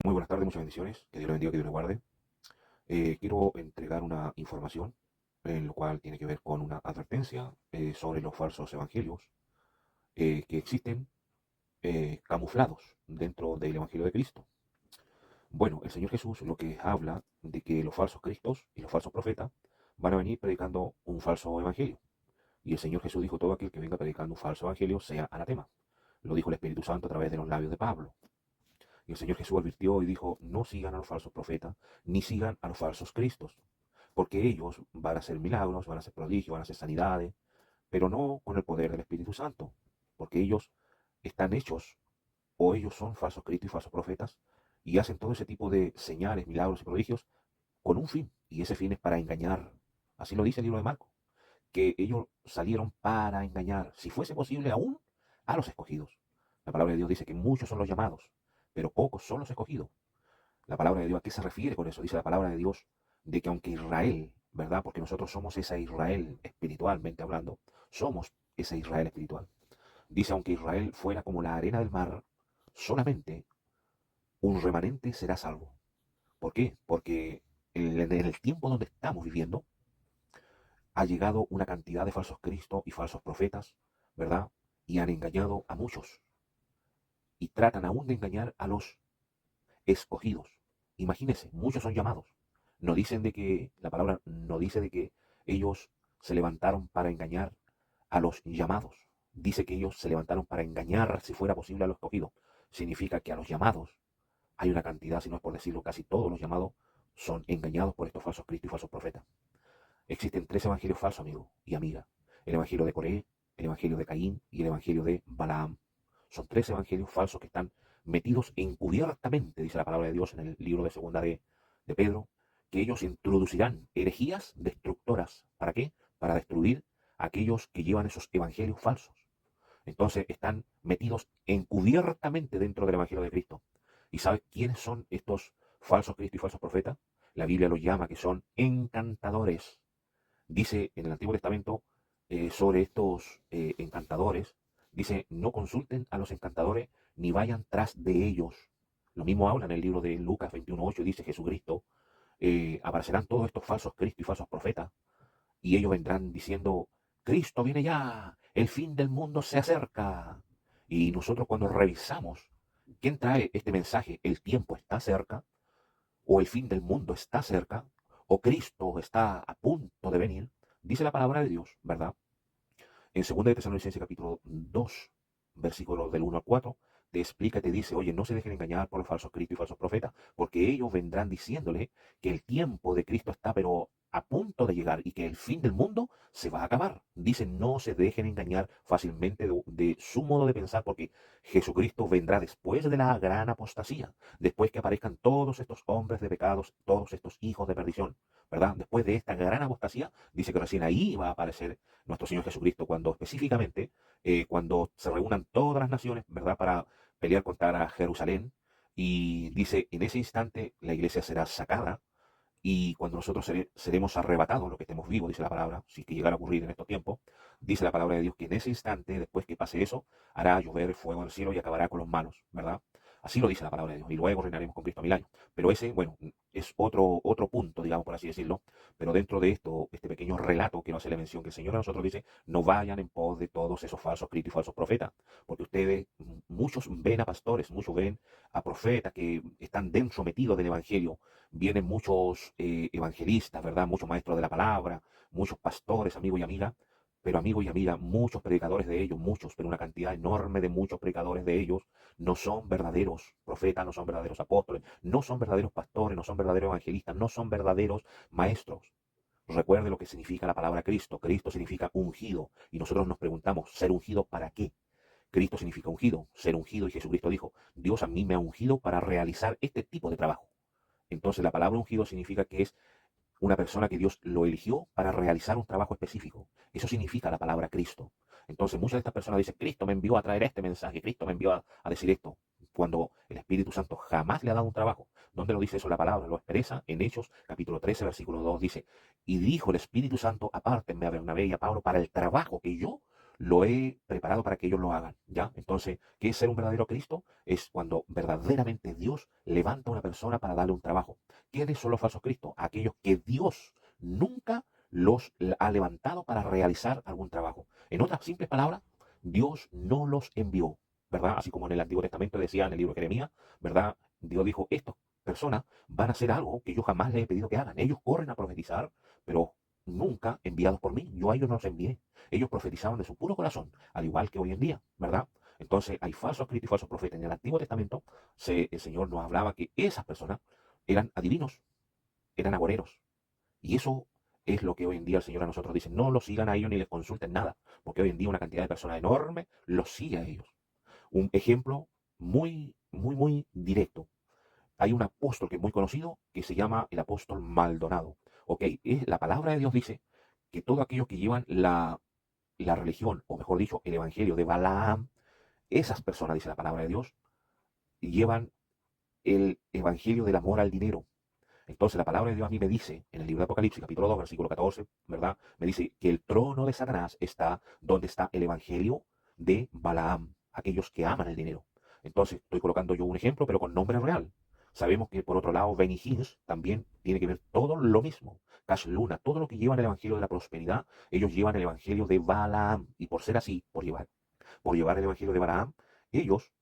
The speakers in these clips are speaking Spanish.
Muy buenas tardes, muchas bendiciones. Que Dios le bendiga, que Dios le guarde. Quiero entregar una información en lo cual tiene que ver con una advertencia sobre los falsos evangelios que existen camuflados dentro del Evangelio de Cristo. Bueno, el Señor Jesús lo que habla de que los falsos cristos y los falsos profetas van a venir predicando un falso evangelio. Y el Señor Jesús dijo: todo aquel que venga predicando un falso evangelio sea anatema. Lo dijo el Espíritu Santo a través de los labios de Pablo. Y el Señor Jesús advirtió y dijo: no sigan a los falsos profetas, ni sigan a los falsos cristos, porque ellos van a hacer milagros, van a hacer prodigios, van a hacer sanidades, pero no con el poder del Espíritu Santo, porque ellos están hechos, o ellos son falsos cristos y falsos profetas, y hacen todo ese tipo de señales, milagros y prodigios con un fin, y ese fin es para engañar. Así lo dice el libro de Marcos, que ellos salieron para engañar, si fuese posible aún, a los escogidos. La palabra de Dios dice que muchos son los llamados, pero pocos son los escogidos. La palabra de Dios, ¿a qué se refiere con eso? Dice la palabra de Dios de que aunque Israel, ¿verdad? Porque nosotros somos esa Israel espiritualmente hablando, somos ese Israel espiritual. Dice: aunque Israel fuera como la arena del mar, solamente un remanente será salvo. ¿Por qué? Porque en el tiempo donde estamos viviendo ha llegado una cantidad de falsos cristos y falsos profetas, ¿verdad? Y han engañado a muchos y tratan aún de engañar a los escogidos. Imagínense, muchos son llamados. No dicen de que, la palabra no dice de que ellos se levantaron para engañar a los llamados. Dice que ellos se levantaron para engañar, si fuera posible, a los escogidos. Significa que a los llamados hay una cantidad, si no es por decirlo, casi todos los llamados son engañados por estos falsos cristos y falsos profetas. Existen tres evangelios falsos, amigo y amiga. El evangelio de Coré, el evangelio de Caín y el evangelio de Balaam. Son tres evangelios falsos que están metidos encubiertamente, dice la palabra de Dios en el libro de segunda de Pedro, que ellos introducirán herejías destructoras. ¿Para qué? Para destruir a aquellos que llevan esos evangelios falsos. Entonces están metidos encubiertamente dentro del evangelio de Cristo. ¿Y sabes quiénes son estos falsos cristos y falsos profetas? La Biblia los llama que son encantadores. Dice en el Antiguo Testamento sobre estos encantadores, dice: no consulten a los encantadores ni vayan tras de ellos. Lo mismo habla en el libro de Lucas 21:8, dice Jesucristo: aparecerán todos estos falsos cristos y falsos profetas, y ellos vendrán diciendo: Cristo viene ya, el fin del mundo se acerca. Y nosotros, cuando revisamos quién trae este mensaje, el tiempo está cerca, o el fin del mundo está cerca, o Cristo está a punto de venir, dice la palabra de Dios, ¿verdad? En 2 de Tesalonicenses capítulo 2, versículos del 1 al 4, te explica y te dice: oye, no se dejen engañar por los falsos cristos y falsos profetas, porque ellos vendrán diciéndole que el tiempo de Cristo está pero a punto de llegar y que el fin del mundo se va a acabar. Dicen: no se dejen engañar fácilmente de su modo de pensar, porque Jesucristo vendrá después de la gran apostasía, después que aparezcan todos estos hombres de pecados, todos estos hijos de perdición, ¿verdad? Después de esta gran apostasía, dice que recién ahí va a aparecer nuestro Señor Jesucristo, cuando específicamente, cuando se reúnan todas las naciones, ¿verdad?, para pelear contra Jerusalén. Y dice: en ese instante la iglesia será sacada, y cuando nosotros seremos arrebatados, los que estemos vivos, dice la palabra, si es que llegara a ocurrir en estos tiempos, dice la palabra de Dios que en ese instante, después que pase eso, hará llover fuego del cielo y acabará con los malos, ¿verdad? Así lo dice la palabra de Dios, y luego reinaremos con Cristo 1000 años. Pero ese, bueno, es otro punto, digamos, por así decirlo. Pero dentro de esto, este pequeño relato, quiero hacerle mención que el Señor a nosotros dice: no vayan en pos de todos esos falsos cristos y falsos profetas, porque ustedes, muchos ven a pastores, muchos ven a profetas que están dentro metidos del evangelio. Vienen muchos evangelistas, ¿verdad? Muchos maestros de la palabra, muchos pastores, amigos y amigas, pero amigos y amigas, muchos predicadores de ellos, muchos, pero una cantidad enorme de muchos predicadores de ellos, no son verdaderos profetas, no son verdaderos apóstoles, no son verdaderos pastores, no son verdaderos evangelistas, no son verdaderos maestros. Recuerde lo que significa la palabra Cristo. Cristo significa ungido, y nosotros nos preguntamos: ¿ser ungido para qué? Cristo significa ungido, ser ungido, y Jesucristo dijo: Dios a mí me ha ungido para realizar este tipo de trabajo. Entonces la palabra ungido significa que es una persona que Dios lo eligió para realizar un trabajo específico. Eso significa la palabra Cristo. Entonces muchas de estas personas dicen: Cristo me envió a traer este mensaje, Cristo me envió a decir esto, cuando el Espíritu Santo jamás le ha dado un trabajo. ¿Dónde lo dice eso la palabra? Lo expresa en Hechos capítulo 13, versículo 2, dice: y dijo el Espíritu Santo: apártenme a Bernabé y a Pablo para el trabajo que yo lo he preparado para que ellos lo hagan, ¿ya? Entonces, ¿qué es ser un verdadero Cristo? Es cuando verdaderamente Dios levanta a una persona para darle un trabajo. ¿Quiénes son los falsos Cristos? Aquellos que Dios nunca los ha levantado para realizar algún trabajo. En otras simples palabras, Dios no los envió, ¿verdad? Así como en el Antiguo Testamento decía en el libro de Jeremías, ¿verdad? Dios dijo, estas personas van a hacer algo que yo jamás les he pedido que hagan. Ellos corren a profetizar, pero nunca enviados por mí. Yo a ellos no los envié. Ellos profetizaban de su puro corazón, al igual que hoy en día, ¿verdad? Entonces hay falsos cristos y falsos profetas. En el Antiguo Testamento el Señor nos hablaba que esas personas eran adivinos, eran agoreros. Y eso es lo que hoy en día el Señor a nosotros dice. No los sigan a ellos ni les consulten nada, porque hoy en día una cantidad de personas enorme los sigue a ellos. Un ejemplo muy directo. Hay un apóstol que es muy conocido que se llama el apóstol Maldonado. Ok, la palabra de Dios dice que todos aquellos que llevan la religión, o mejor dicho, el evangelio de Balaam, esas personas, dice la palabra de Dios, llevan el evangelio del amor al dinero. Entonces la palabra de Dios a mí me dice, en el libro de Apocalipsis, capítulo 2, versículo 14, ¿verdad? Me dice que el trono de Satanás está donde está el evangelio de Balaam, aquellos que aman el dinero. Entonces estoy colocando yo un ejemplo, pero con nombre real. Sabemos que por otro lado, Benny Higgins también tiene que ver todo lo mismo. Cash Luna, todo lo que llevan el evangelio de la prosperidad, ellos llevan el evangelio de Balaam. Y por ser así, por llevar el evangelio de Balaam, ellos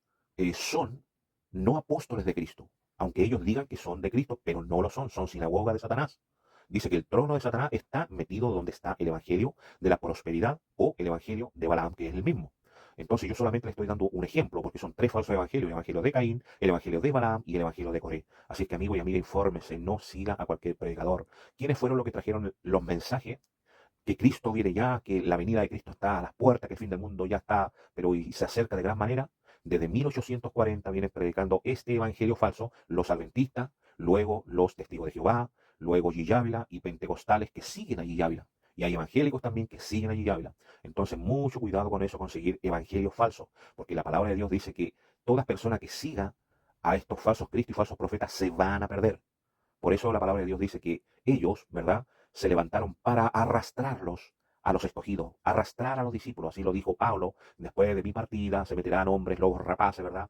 son no apóstoles de Cristo, aunque ellos digan que son de Cristo, pero no lo son, son sinagoga de Satanás. Dice que el trono de Satanás está metido donde está el evangelio de la prosperidad o el evangelio de Balaam, que es el mismo. Entonces yo solamente le estoy dando un ejemplo, porque son tres falsos evangelios: el evangelio de Caín, el evangelio de Balaam y el evangelio de Coré. Así que amigo y amiga, infórmese, no siga a cualquier predicador. ¿Quiénes fueron los que trajeron los mensajes? Que Cristo viene ya, que la venida de Cristo está a las puertas, que el fin del mundo ya está, pero y se acerca de gran manera. Desde 1840 vienen predicando este evangelio falso los adventistas, luego los testigos de Jehová, luego G. Ávila y pentecostales que siguen a G. Ávila. Y hay evangélicos también que siguen a G. Ávila. Entonces, mucho cuidado con eso, conseguir evangelios falsos, porque la palabra de Dios dice que toda persona que siga a estos falsos cristos y falsos profetas se van a perder. Por eso la palabra de Dios dice que ellos, ¿verdad?, se levantaron para arrastrarlos a los escogidos, arrastrar a los discípulos. Así lo dijo Pablo: después de mi partida se meterán hombres, lobos rapaces, ¿verdad?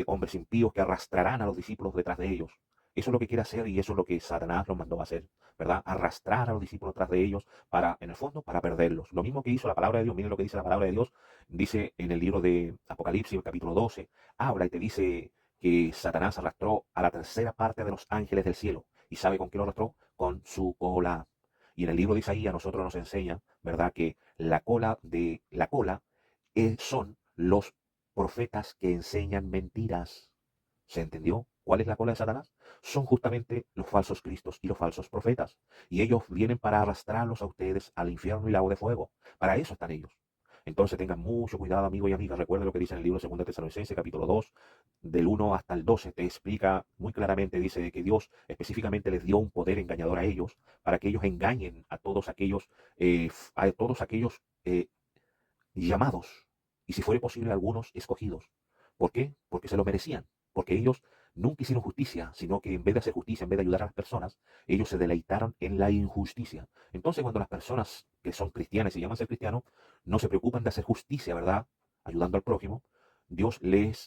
Hombres impíos que arrastrarán a los discípulos detrás de ellos. Eso es lo que quiere hacer y eso es lo que Satanás los mandó a hacer, ¿verdad? Arrastrar a los discípulos detrás de ellos para, en el fondo, para perderlos. Lo mismo que hizo la palabra de Dios. Miren lo que dice la palabra de Dios. Dice en el libro de Apocalipsis, capítulo 12, habla y te dice que Satanás arrastró a la tercera parte de los ángeles del cielo. ¿Y sabe con qué lo arrastró? Con su cola. Y en el libro de Isaías a nosotros nos enseña, ¿verdad?, que la cola son los profetas que enseñan mentiras. ¿Se entendió? ¿Cuál es la cola de Satanás? Son justamente los falsos cristos y los falsos profetas. Y ellos vienen para arrastrarlos a ustedes al infierno y lago de fuego. Para eso están ellos. Entonces tengan mucho cuidado, amigo y amiga. Recuerden lo que dice en el libro de 2 Tesalonicenses, capítulo 2, del 1 hasta el 12. Te explica muy claramente, dice que Dios específicamente les dio un poder engañador a ellos para que ellos engañen a todos aquellos llamados, y si fuere posible algunos escogidos. ¿Por qué? Porque se lo merecían, porque ellos nunca hicieron justicia, sino que en vez de hacer justicia, en vez de ayudar a las personas, ellos se deleitaron en la injusticia. Entonces cuando las personas que son cristianas y llaman ser cristianos, no se preocupan de hacer justicia, ¿verdad?, ayudando al prójimo, Dios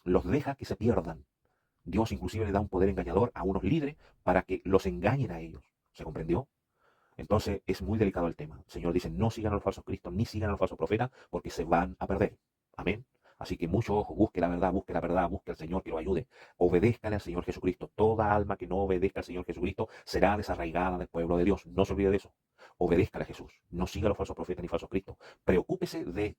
los deja que se pierdan. Dios inclusive le da un poder engañador a unos líderes para que los engañen a ellos. ¿Se comprendió? Entonces es muy delicado el tema. El Señor dice: no sigan a los falsos cristos ni sigan a los falsos profetas, porque se van a perder. Amén. Así que mucho ojo, busque la verdad, busque al Señor que lo ayude. Obedézcale al Señor Jesucristo. Toda alma que no obedezca al Señor Jesucristo será desarraigada del pueblo de Dios. No se olvide de eso. Obedézcale a Jesús. No siga a los falsos profetas ni falsos cristos. Preocúpese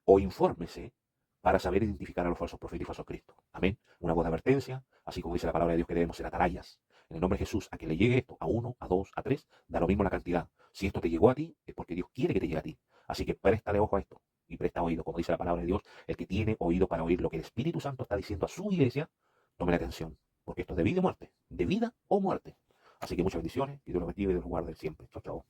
o infórmese para saber identificar a los falsos profetas y falsos cristos. Amén. Una voz de advertencia, así como dice la palabra de Dios que debemos ser atalayas. En el nombre de Jesús, a que le llegue esto, a uno, a dos, a tres, da lo mismo la cantidad. Si esto te llegó a ti, es porque Dios quiere que te llegue a ti. Así que préstale ojo a esto y presta oído. Como dice la palabra de Dios, el que tiene oído para oír lo que el Espíritu Santo está diciendo a su iglesia, tome la atención. Porque esto es de vida y muerte, de vida o muerte. Así que muchas bendiciones y Dios los bendiga y Dios los guarde siempre. Chao, chao.